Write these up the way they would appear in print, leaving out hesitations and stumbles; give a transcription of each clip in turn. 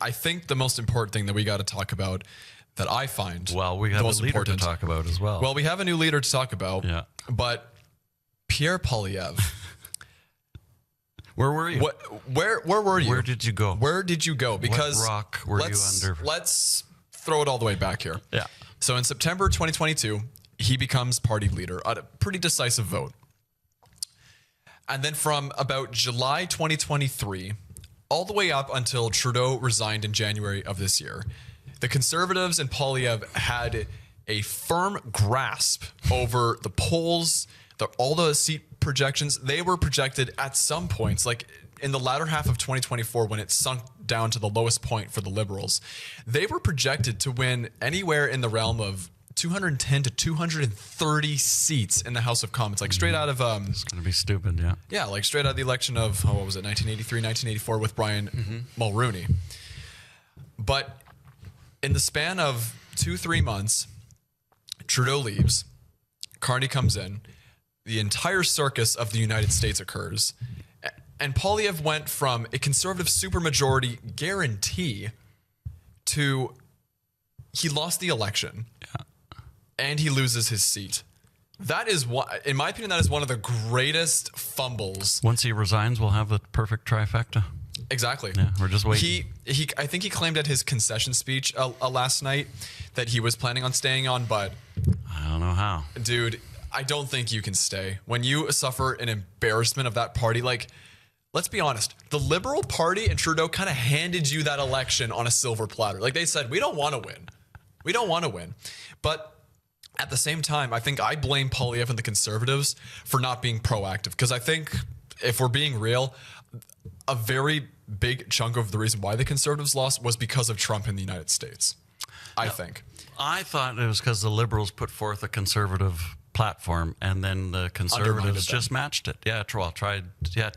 I think the most important thing that we got to talk about that I find Well, we have a leader to talk about as well. Well, we have a new leader to talk about. Yeah. But Pierre Poilievre. Where were you? Where were you? Where did you go? Where did you go? Because what rock were you under? Let's throw it all the way back here. Yeah. So in September 2022, he becomes party leader at a pretty decisive vote. And then from about July 2023, all the way up until Trudeau resigned in January of this year, the Conservatives and Poilievre had a firm grasp over the polls, all the seat projections. They were projected at some points, like in the latter half of 2024, when it sunk down to the lowest point for the Liberals, they were projected to win anywhere in the realm of 210 to 230 seats in the House of Commons, like straight out of It's going to be stupid, yeah. yeah, like straight out of the election of what was it, 1983, 1984 with Brian Mulroney. But in the span of 2-3 months, Trudeau leaves, Carney comes in, the entire circus of the United States occurs, and Poilievre went from a conservative supermajority guarantee to he lost the election. Yeah. And he loses his seat. That is what, in my opinion, that is one of the greatest fumbles. Once he resigns, we'll have the perfect trifecta. Exactly. Yeah, we're just waiting. I think he claimed at his concession speech last night that he was planning on staying on, but I don't know how. dude, I don't think you can stay. When you suffer an embarrassment of that party, like, let's be honest, the Liberal Party and Trudeau kind of handed you that election on a silver platter. Like they said, we don't want to win. We don't want to win. But at the same time, I think I blame Poilievre and the Conservatives for not being proactive. Because I think, if we're being real, a very big chunk of the reason why the Conservatives lost was because of Trump in the United States, I think. I thought it was because the Liberals put forth a conservative platform, and then the Conservatives just matched it. Yeah, tried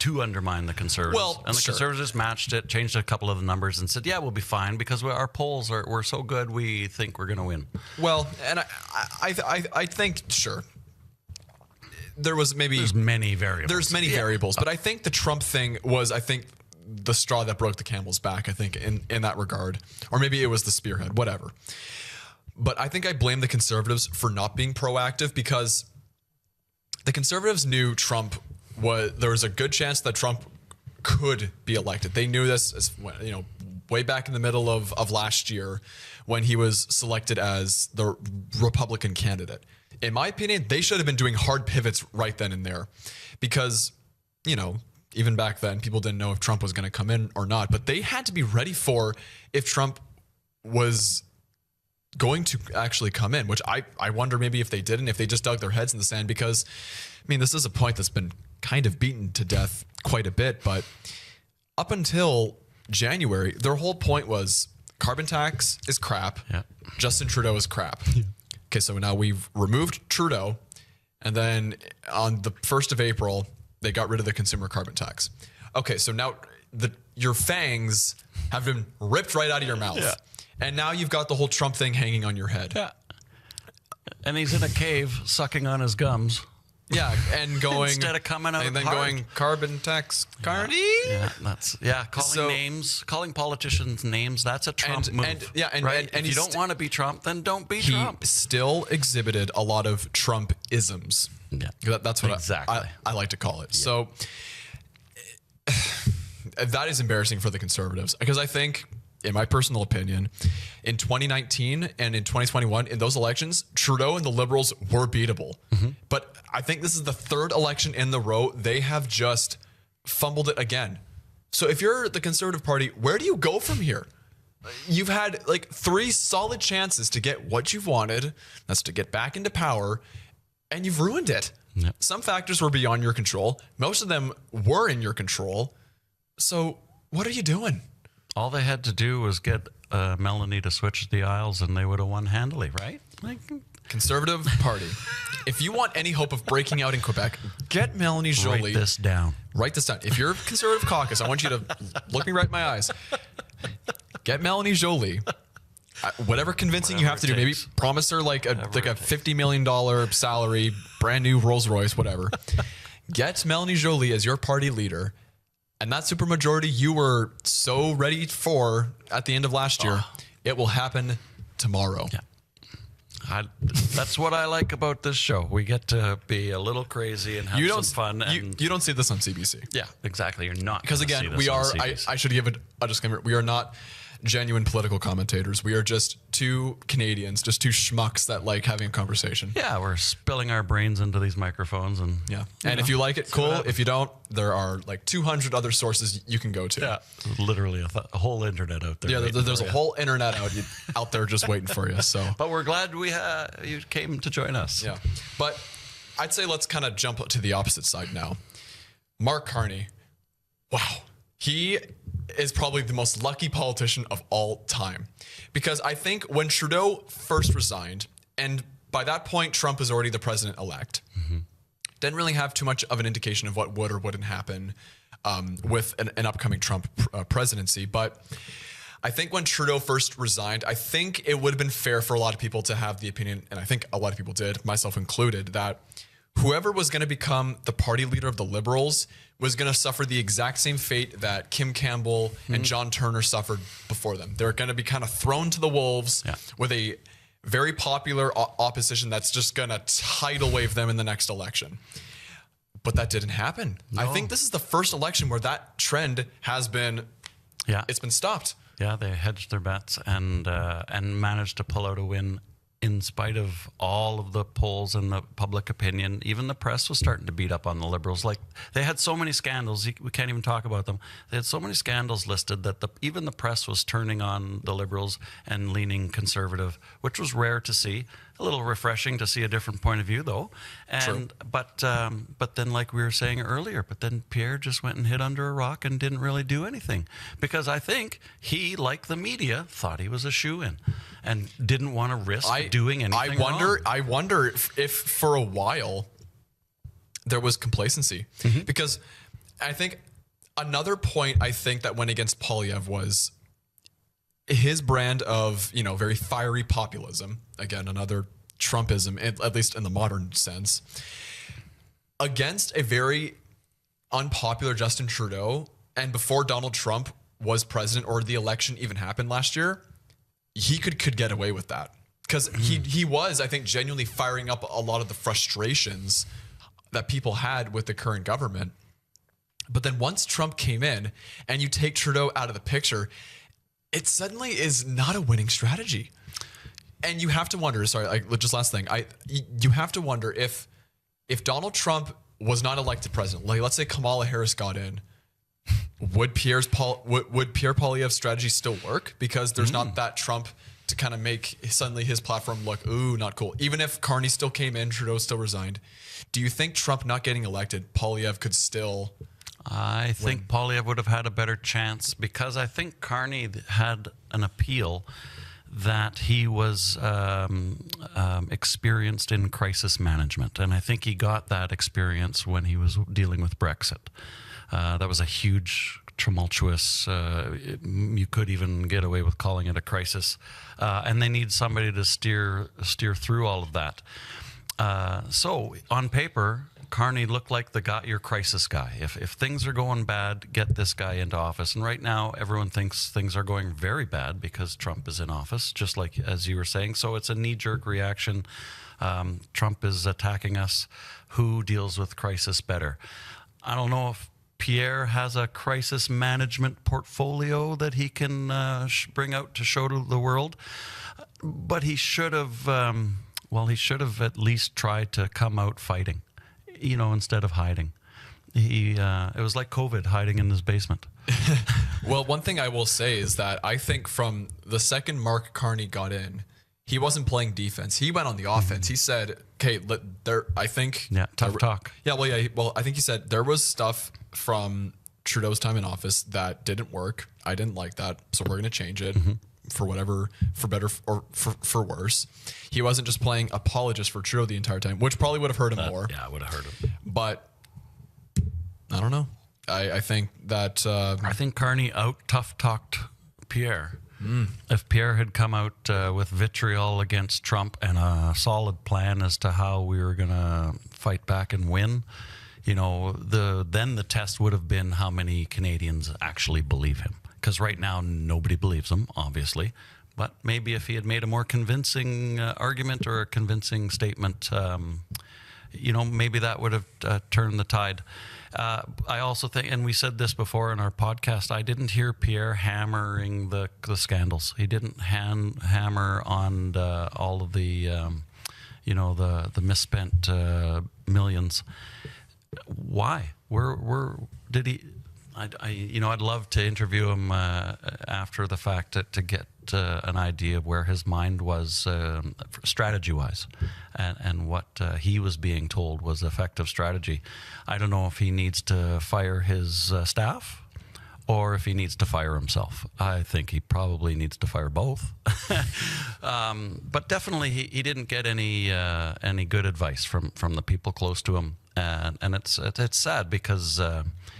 to undermine the Conservatives. Well, and the Conservatives matched it, changed a couple of the numbers, and said, "Yeah, we'll be fine because our polls we're so good. We think we're going to win." Well, and I think there's many variables. There's many variables, but I think the Trump thing was, the straw that broke the camel's back. I think in that regard, or maybe it was the spearhead, whatever. But I think I blame the Conservatives for not being proactive because the Conservatives knew there was a good chance that Trump could be elected. They knew this, way back in the middle of last year when he was selected as the Republican candidate. In my opinion, they should have been doing hard pivots right then and there because, even back then, people didn't know if Trump was going to come in or not, but they had to be ready for if Trump was going to actually come in, which I wonder maybe if they didn't, if they just dug their heads in the sand, because this is a point that's been kind of beaten to death quite a bit, but up until January, their whole point was carbon tax is crap. Yeah. Justin Trudeau is crap. Yeah. Okay. So now we've removed Trudeau, and then on the 1st of April, they got rid of the consumer carbon tax. Okay. So now your fangs have been ripped right out of your mouth. Yeah. And now you've got the whole Trump thing hanging on your head. Yeah. And he's in a cave sucking on his gums. Yeah, and going instead of coming out and then hard. Going carbon tax, Carney. Yeah, calling politicians names. That's a Trump move. And if you don't want to be Trump, then don't be Trump. He still exhibited a lot of Trump-isms. Yeah, that's what I like to call it. Yeah. So that is embarrassing for the Conservatives because I think, in my personal opinion, in 2019 and in 2021, in those elections, Trudeau and the Liberals were beatable. Mm-hmm. But I think this is the third election in the row. They have just fumbled it again. So if you're the Conservative Party, where do you go from here? You've had 3 solid chances to get what you've wanted. That's to get back into power. And you've ruined it. Yep. Some factors were beyond your control. Most of them were in your control. So what are you doing? All they had to do was get Melanie to switch the aisles, and they would have won handily, right? Conservative Party. If you want any hope of breaking out in Quebec, get Melanie Joly. Write this down. If you're Conservative caucus, I want you to look me right in my eyes. Get Melanie Joly. Whatever convincing you have to do, maybe promise her like a $50 million salary, brand new Rolls Royce, whatever. Get Melanie Joly as your party leader, And that supermajority you were so ready for at the end of last year, it will happen tomorrow. Yeah. That's what I like about this show. We get to be a little crazy and have some fun. And you don't see this on CBC. Yeah, exactly. You're not. Because again, we are, I should give it a disclaimer. We are not genuine political commentators. We are just two Canadians, just two schmucks that like having a conversation. Yeah, we're spilling our brains into these microphones. And yeah. And if you like it, cool. If you don't, there are like 200 other sources you can go to. Yeah. Literally a whole internet out there. Yeah, there's a whole internet out there just waiting for you. So, but we're glad you came to join us. Yeah. But I'd say let's kind of jump to the opposite side now. Mark Carney. Wow. He is probably the most lucky politician of all time. Because I think when Trudeau first resigned, and by that point, Trump is already the president-elect, didn't really have too much of an indication of what would or wouldn't happen with an upcoming Trump presidency. But I think when Trudeau first resigned, I think it would have been fair for a lot of people to have the opinion, and I think a lot of people did, myself included, that whoever was going to become the party leader of the Liberals was going to suffer the exact same fate that Kim Campbell and John Turner suffered before them. They're going to be kind of thrown to the wolves with a very popular opposition that's just going to tidal wave them in the next election. But that didn't happen. No. I think this is the first election where that trend has been, it's been stopped. Yeah, they hedged their bets and managed to pull out a win in spite of all of the polls and the public opinion. Even the press was starting to beat up on the Liberals. Like, they had so many scandals, we can't even talk about them. They had so many scandals listed that even the press was turning on the Liberals and leaning conservative, which was rare to see. A little refreshing to see a different point of view, though. And but then, like we were saying earlier, but then Pierre just went and hid under a rock and didn't really do anything, because I think he, like the media, thought he was a shoo-in and didn't want to risk doing anything. I wonder if for a while there was complacency, because I think another point I think that went against Poilievre was his brand of, very fiery populism. Again, another Trumpism, at least in the modern sense, against a very unpopular Justin Trudeau. And before Donald Trump was president or the election even happened last year, he could get away with that, because he was, I think, genuinely firing up a lot of the frustrations that people had with the current government. But then once Trump came in and you take Trudeau out of the picture, it suddenly is not a winning strategy. And you have to wonder, just last thing, you have to wonder if Donald Trump was not elected president, like let's say Kamala Harris got in, would Pierre Poilievre's strategy still work? Because there's not that Trump to kind of make suddenly his platform look, not cool. Even if Carney still came in, Trudeau still resigned. Do you think Trump not getting elected, Poilievre could still I think Poilievre would have had a better chance, because I think Carney had an appeal that he was experienced in crisis management. And I think he got that experience when he was dealing with Brexit. That was a huge, tumultuous, you could even get away with calling it a crisis. And they need somebody to steer through all of that. So on paper, Carney looked like your crisis guy. If things are going bad, get this guy into office. And right now, everyone thinks things are going very bad because Trump is in office, just like as you were saying. So it's a knee-jerk reaction. Trump is attacking us. Who deals with crisis better? I don't know if Pierre has a crisis management portfolio that he can bring out to show to the world, but he should have. He should have at least tried to come out fighting, instead of hiding. It was like COVID, hiding in his basement. Well, one thing I will say is that I think from the second Mark Carney got in, he wasn't playing defense. He went on the offense. He said, "Okay, tough talk." Yeah, I think he said there was stuff from Trudeau's time in office that didn't work. I didn't like that, so we're going to change it." For whatever, for better or for worse. He wasn't just playing apologist for Trudeau the entire time, which probably would have hurt him more. Yeah, it would have hurt him. But I don't know. I think that... I think Carney out-tough-talked Pierre. If Pierre had come out with vitriol against Trump and a solid plan as to how we were going to fight back and win, then the test would have been how many Canadians actually believe him. Because right now, nobody believes him, obviously. But maybe if he had made a more convincing argument or a convincing statement, maybe that would have turned the tide. I also think, and we said this before in our podcast, I didn't hear Pierre hammering the scandals. He didn't hammer on all of the, the misspent millions. Why? Where did he? I'd love to interview him after the fact to get an idea of where his mind was strategy-wise, and what he was being told was effective strategy. I don't know if he needs to fire his staff or if he needs to fire himself. I think he probably needs to fire both. But definitely he didn't get any good advice from the people close to him, and it's sad because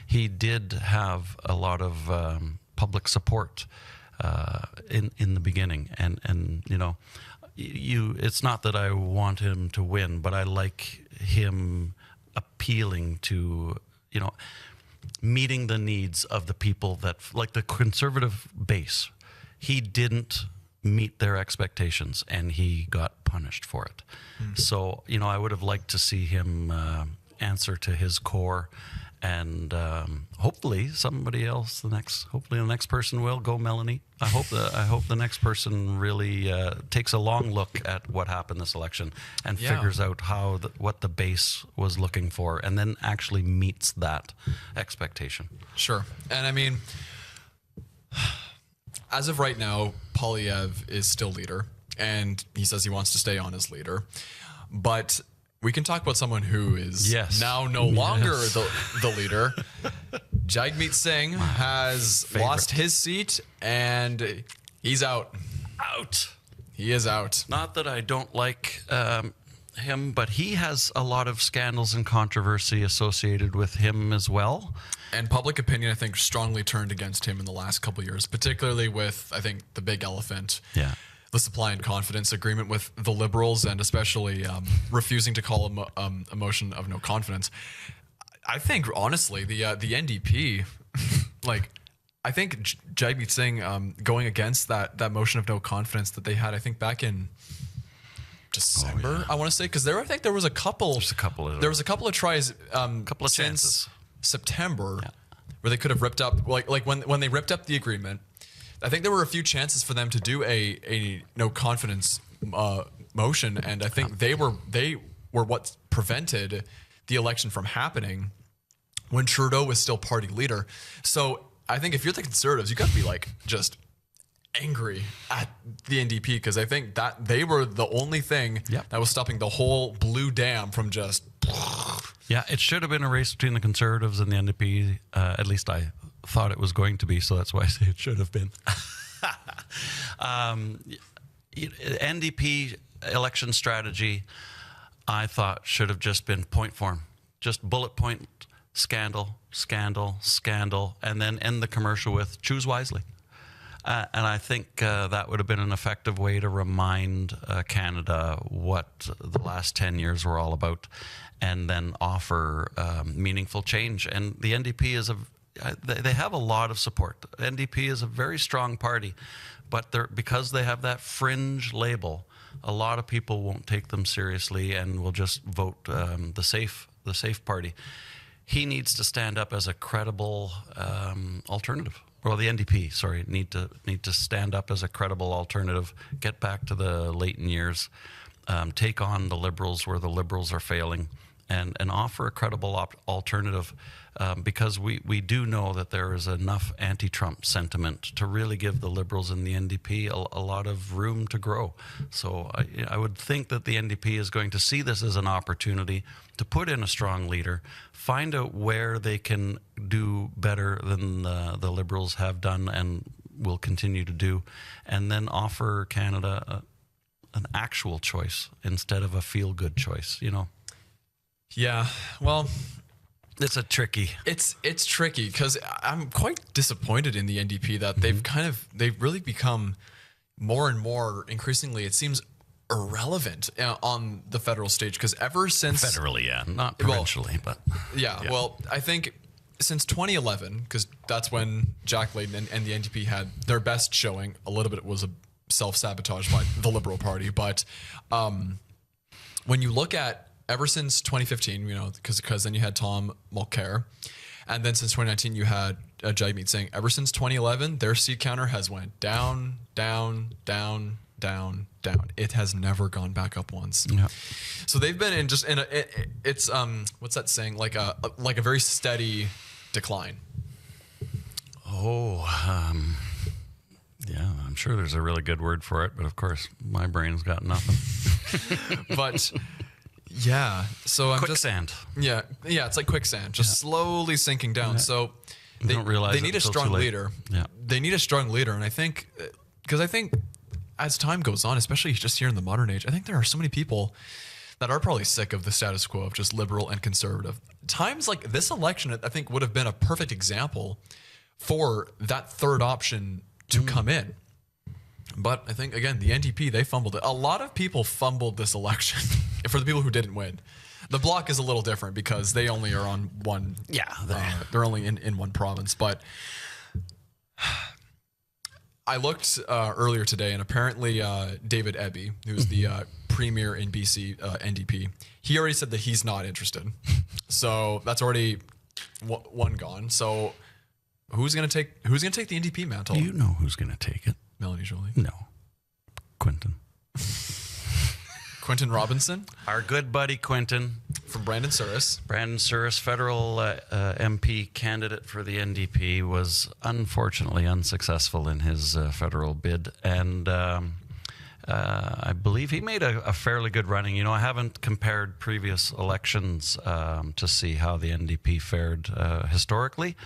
he did have a lot of public support in the beginning, and it's not that I want him to win, but I like him appealing to meeting the needs of the people that, like the conservative base. He didn't meet their expectations, and he got punished for it. So I would have liked to see him answer to his core. And hopefully somebody else, hopefully the next person will go, Melanie. I hope the next person really takes a long look at what happened this election and figures out what the base was looking for, and then actually meets that expectation. Sure. And I mean, as of right now, Poilievre is still leader, and he says he wants to stay on as leader, but we can talk about someone who is now no longer the leader. Jagmeet Singh has lost his seat, and he's out. He is out. Not that I don't like him, but he has a lot of scandals and controversy associated with him as well. And public opinion, I think, strongly turned against him in the last couple of years, particularly with, I think, the big elephant. Yeah. The supply and confidence agreement with the Liberals, and especially refusing to call a motion of no confidence. I think, honestly, the NDP, I think Jagmeet Singh going against that motion of no confidence that they had, I think back in December, I want to say, because I think there was a couple. There was a couple of tries, couple of since chances. September, where they could have ripped up, like when they ripped up the agreement. I think there were a few chances for them to do a no confidence motion, and I think they were what prevented the election from happening when Trudeau was still party leader. So I think if you're the Conservatives, you got to be just angry at the NDP, because I think that they were the only thing that was stopping the whole blue dam from just. Yeah, it should have been a race between the Conservatives and the NDP. At least I thought it was going to be, so that's why I say it should have been. NDP election strategy, I thought, should have just been point form, just bullet point, scandal, and then end the commercial with choose wisely. And I think that would have been an effective way to remind Canada what the last 10 years were all about, and then offer meaningful change. And the NDP they have a lot of support. The NDP is a very strong party, but because they have that fringe label, a lot of people won't take them seriously and will just vote the safe party. He needs to stand up as a credible alternative. Well, the NDP, sorry, need to stand up as a credible alternative, get back to the latent years, take on the Liberals where the Liberals are failing, and offer a credible alternative, because we do know that there is enough anti-Trump sentiment to really give the Liberals and the NDP a lot of room to grow. So I would think that the NDP is going to see this as an opportunity to put in a strong leader, find out where they can do better than the Liberals have done and will continue to do, and then offer Canada an actual choice instead of a feel-good choice, Yeah, well, it's tricky. It's tricky because I'm quite disappointed in the NDP that they've really become more and more increasingly, it seems, irrelevant on the federal stage, because ever since Federally, yeah, not provincially, but yeah, well, I think since 2011, because that's when Jack Layton and the NDP had their best showing. A little bit was a self-sabotage by the Liberal Party, but when you look at ever since 2015, you know, because then you had Tom Mulcair, and then since 2019 you had Jagmeet Singh. Ever since 2011, their seat counter has went down, down, down, down, down. It has never gone back up once. Yeah. So they've been in a it's what's that saying, like a very steady decline. Yeah, I'm sure there's a really good word for it, but of course my brain's got nothing. But yeah, so I'm Quicksand. yeah, it's like quicksand, just slowly sinking down. So You don't realize they it need a until strong too late. leader. Yeah. They need a strong leader, and I think as time goes on, especially just here in the modern age, I think there are so many people that are probably sick of the status quo of just liberal and conservative. Times like this election, I think, would have been a perfect example for that third option to come in. But I think, again, the NDP, they fumbled it. A lot of people fumbled this election for the people who didn't win. The Bloc is a little different because they only are on one. Yeah, they're only in one province. But I looked earlier today, and apparently David Eby, who's the premier in BC NDP, he already said that he's not interested. So that's already one gone. So who's gonna take the NDP mantle? You know who's going to take it? Melanie Joly, No, Quinton. Quentin Robinson Our good buddy Quinton. from Brandon Souris. Brandon Souris, federal MP candidate for the NDP, was unfortunately unsuccessful in his federal bid. And I believe he made a fairly good running. You know, I haven't compared previous elections to see how the NDP fared historically.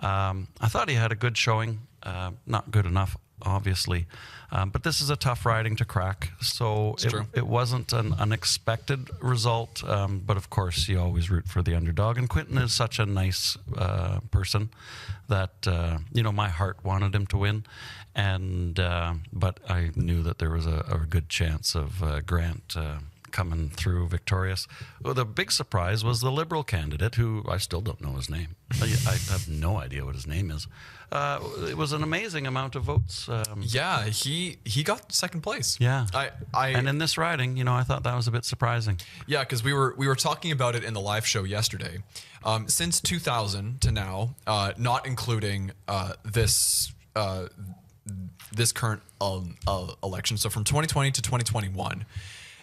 I thought he had a good showing, not good enough, obviously. But this is a tough riding to crack. So it wasn't an unexpected result. But of course, you always root for the underdog. And Quinton is such a nice person that, you know, my heart wanted him to win. And but I knew that there was a good chance of Grant coming through victorious. Well, the big surprise was the Liberal candidate, who I still don't know his name. I have no idea what his name is. It was an amazing amount of votes. Yeah, he got second place. Yeah, I and in this riding, you know, I thought that was a bit surprising. Yeah, because we were talking about it in the live show yesterday. Since 2000 to now, not including this current election, so from 2020 to 2021,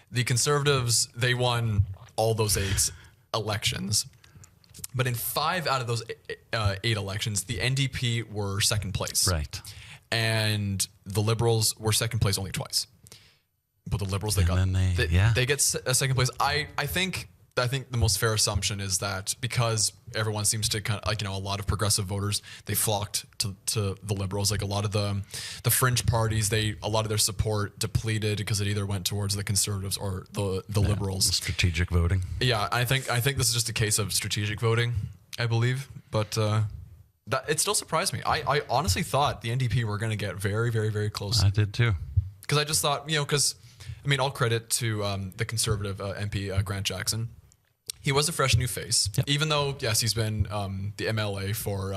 the Conservatives, they won all those 8 elections. But in 5 out of those 8 elections, the NDP were second place. Right. And the Liberals were second place only twice. But the Liberals, they get a second place. I think the most fair assumption is that because everyone seems to kind of, like, you know, a lot of progressive voters, they flocked to the Liberals. Like a lot of the fringe parties, a lot of their support depleted because it either went towards the Conservatives or the Liberals. Strategic voting. Yeah, I think this is just a case of strategic voting, I believe. But that it still surprised me. I honestly thought the NDP were going to get very, very, very close. I did too. Because I just thought, you know, I mean, all credit to the Conservative MP, Grant Jackson. He was a fresh new face, even though, yes, he's been the MLA for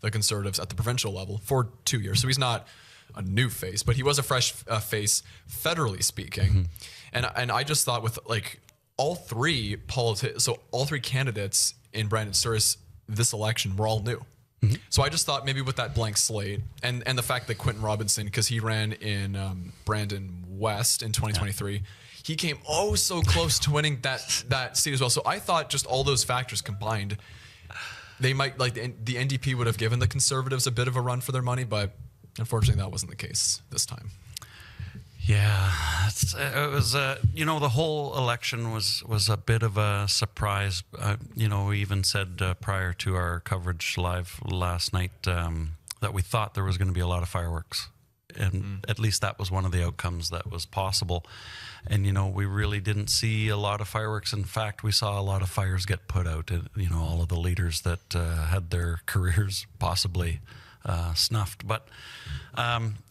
the Conservatives at the provincial level for 2 years. So he's not a new face, but he was a fresh face, federally speaking. And I just thought with like all three candidates in Brandon Souris this election were all new. So I just thought maybe with that blank slate and the fact that Quentin Robinson, because he ran in Brandon West in 2023, he came so close to winning that seat as well. So I thought just all those factors combined, they might, like, the NDP would have given the Conservatives a bit of a run for their money, but unfortunately that wasn't the case this time. Yeah, it was, you know, the whole election was a bit of a surprise. You know, we even said prior to our coverage live last night that we thought there was going to be a lot of fireworks. And at least that was one of the outcomes that was possible. And, you know, we really didn't see a lot of fireworks. In fact, we saw a lot of fires get put out. You know, all of the leaders that had their careers possibly snuffed. But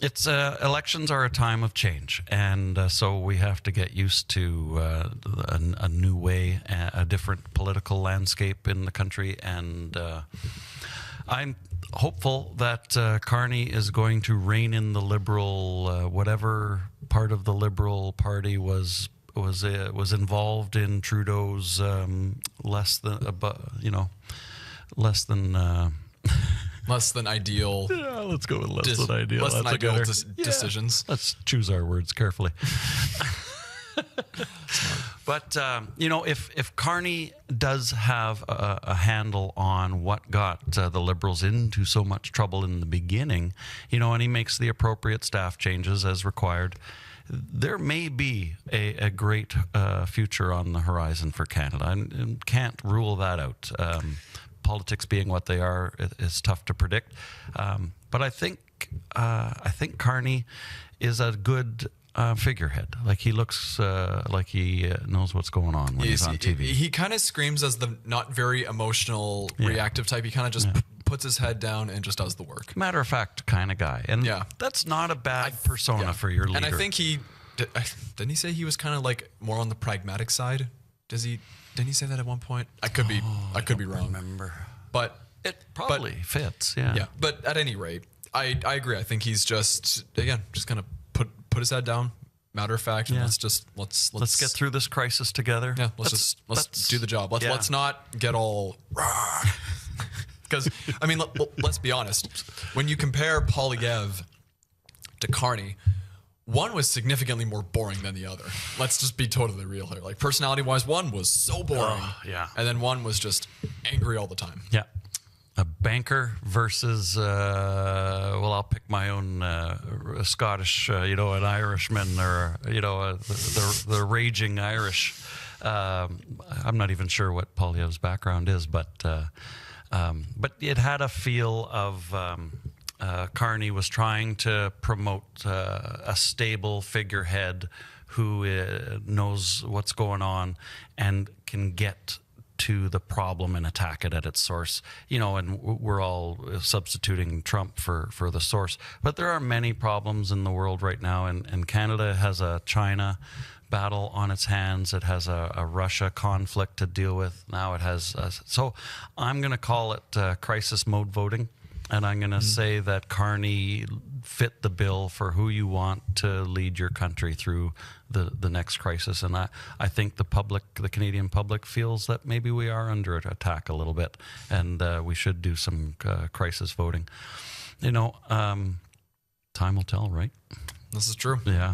it's elections are a time of change, and so we have to get used to a new way, a different political landscape in the country, and I'm hopeful that Carney is going to rein in the Liberal, whatever part of the Liberal Party was involved in Trudeau's less than Less than ideal. Yeah, let's go with less than ideal. Less than That's ideal yeah. decisions. Let's choose our words carefully. But if Carney does have a handle on what got the Liberals into so much trouble in the beginning, and he makes the appropriate staff changes as required, there may be a great future on the horizon for Canada. I can't rule that out. Politics being what they are, it's tough to predict. But I think Carney is a good figurehead. Like, he looks like he knows what's going on when he's on TV. He kind of screams as the not very emotional, reactive type. He kind of just puts his head down and just does the work. Matter of fact kind of guy. And that's not a bad persona for your leader. And I think didn't he say he was kind of like more on the pragmatic side? Didn't he say that at one point? I could be wrong. Remember. But it probably fits. Yeah. Yeah. But at any rate, I agree. I think he's just kind of put his head down. Matter of fact, and let's get through this crisis together. Yeah, let's do the job. Let's not get all because I mean, let's be honest. When you compare Poilievre to Carney, one was significantly more boring than the other. Let's just be totally real here. Like, personality-wise, one was so boring, and then one was just angry all the time. Yeah. A banker versus, I'll pick my own Scottish, an Irishman, or, the raging Irish. I'm not even sure what Poilievre's background is, but it had a feel of Carney was trying to promote a stable figurehead who knows what's going on and can get to the problem and attack it at its source, and we're all substituting Trump for the source. But there are many problems in the world right now, and Canada has a China battle on its hands. It has a Russia conflict to deal with. Now it has, so I'm going to call it crisis mode voting. And I'm going to say that Carney fit the bill for who you want to lead your country through the next crisis. And I think the Canadian public feels that maybe we are under attack a little bit, and we should do some crisis voting. Time will tell, right? This is true. Yeah.